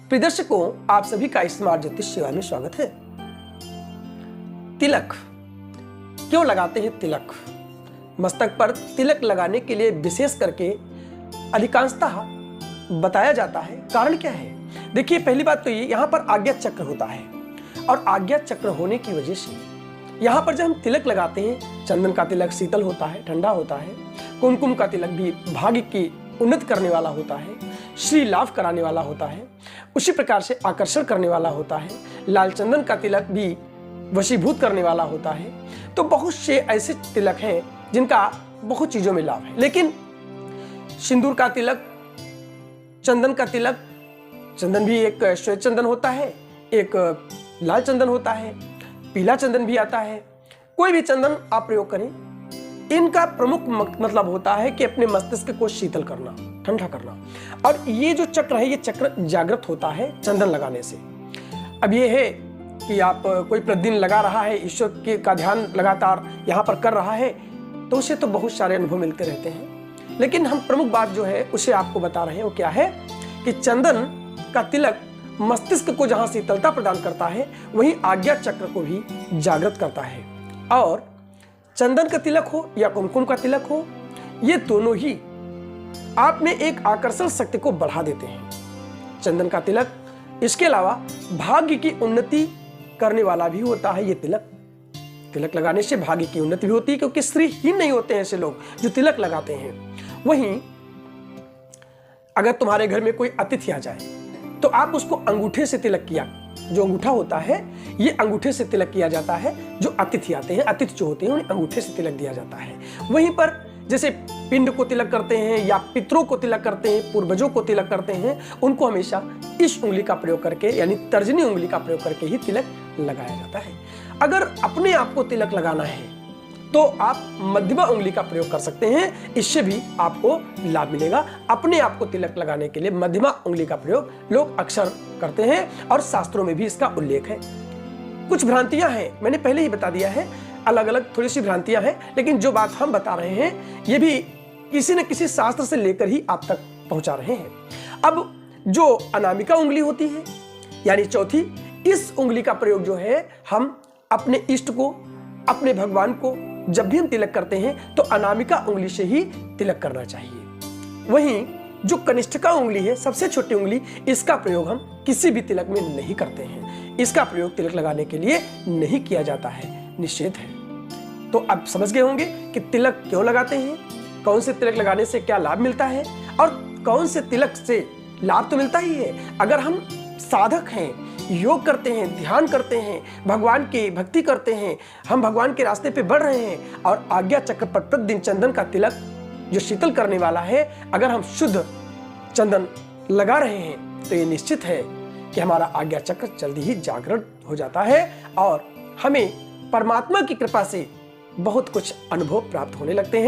प्रिय दर्शकों, आप सभी का स्मार्ट ज्योतिष सेवा में स्वागत है। तिलक क्यों लगाते हैं? तिलक मस्तक पर तिलक लगाने के लिए विशेष करके अधिकांशतः बताया जाता है। कारण क्या है? देखिए, पहली बात तो ये, यहाँ पर आज्ञा चक्र होता है और आज्ञा चक्र होने की वजह से यहाँ पर जब हम तिलक लगाते हैं, चंदन का तिलक शीतल होता है, ठंडा होता है। कुमकुम का तिलक भी भाग्य की उन्नत करने वाला होता है, श्री लाभ कराने वाला होता है, उसी प्रकार से आकर्षण करने वाला होता है। लाल चंदन का तिलक भी वशीभूत करने वाला होता है। तो बहुत से ऐसे तिलक हैं जिनका बहुत चीजों में लाभ है। लेकिन सिंदूर का तिलक, चंदन का तिलक, चंदन भी एक श्वेत चंदन होता है, एक लाल चंदन होता है, पीला चंदन भी आता है। कोई भी चंदन आप प्रयोग करें, इनका प्रमुख मतलब होता है कि अपने मस्तिष्क को शीतल करना, ठंडा करना। और ये जो चक्र है, ये चक्र जागृत होता है चंदन लगाने से। अब ये है कि आप कोई प्रतिदिन लगा रहा है, ईश्वर का ध्यान लगातार यहाँ पर कर रहा है, तो उसे तो बहुत सारे अनुभव मिलते रहते हैं। लेकिन हम प्रमुख बात जो है उसे आपको बता रहे हैं, वो क्या है कि चंदन का तिलक मस्तिष्क को जहाँ शीतलता प्रदान करता है, वहीं आज्ञा चक्र को भी जागृत करता है। और चंदन का तिलक हो या कुमकुम का तिलक हो, ये दोनों ही आप में एक आकर्षण शक्ति को बढ़ा देते हैं। चंदन का तिलक इसके अलावा भाग्य की उन्नति करने वाला भी होता है। ये तिलक लगाने से भाग्य की उन्नति भी होती है, क्योंकि स्त्रीहीन नहीं होते हैं ऐसे लोग जो तिलक लगाते हैं। वहीं अगर तुम्हारे घर में कोई अतिथि आ जाए तो आप उसको अंगूठे से तिलक किया, जो अंगूठा होता है ये अंगूठे से तिलक किया जाता है। जो अतिथि आते हैं, अतिथि जो होते हैं, उन्हें अंगूठे से तिलक दिया जाता है। वहीं पर जैसे पिंड को तिलक करते हैं या पितरों को तिलक करते हैं, पूर्वजों को तिलक करते हैं, उनको हमेशा इस उंगली का प्रयोग करके, यानी तर्जनी उंगली का प्रयोग करके ही तिलक लगाया जाता है। अगर अपने आप को तिलक लगाना है तो आप मध्यमा उंगली का प्रयोग कर सकते हैं, इससे भी आपको लाभ मिलेगा। अपने आप को तिलक लगाने के लिए मध्यमा उंगली का प्रयोग लोग अक्सर करते हैं और शास्त्रों में भी इसका उल्लेख है। कुछ भ्रांतियां हैं, मैंने पहले ही बता दिया है, अलग अलग थोड़ी सी भ्रांतियां हैं, लेकिन जो बात हम बता रहे हैं ये भी किसी न किसी शास्त्र से लेकर ही आप तक पहुंचा रहे हैं। अब जो अनामिका उंगली होती है, यानी चौथी, इस उंगली का प्रयोग जो है हम अपने इष्ट को, अपने भगवान को जब भी हम तिलक करते हैं तो अनामिका उंगली से ही तिलक करना चाहिए। वहीं जो कनिष्ठिका उंगली है, सबसे छोटी उंगली, इसका प्रयोग हम किसी भी तिलक में नहीं करते हैं। इसका प्रयोग तिलक लगाने के लिए नहीं किया जाता है, निषेध है। तो अब समझ गए होंगे कि तिलक क्यों लगाते हैं, कौन से तिलक लगाने से क्या लाभ मिलता है, और कौन से तिलक से लाभ तो मिलता ही है। अगर हम साधक हैं, योग करते हैं, ध्यान करते हैं, भगवान की भक्ति करते हैं, हम भगवान के रास्ते पे बढ़ रहे हैं और आज्ञा चक्र पर प्रतिदिन चंदन का तिलक जो शीतल करने वाला है, अगर हम शुद्ध चंदन लगा रहे हैं तो ये निश्चित है कि हमारा आज्ञा चक्र जल्दी ही जागृत हो जाता है और हमें परमात्मा की कृपा से बहुत कुछ अनुभव प्राप्त होने लगते हैं।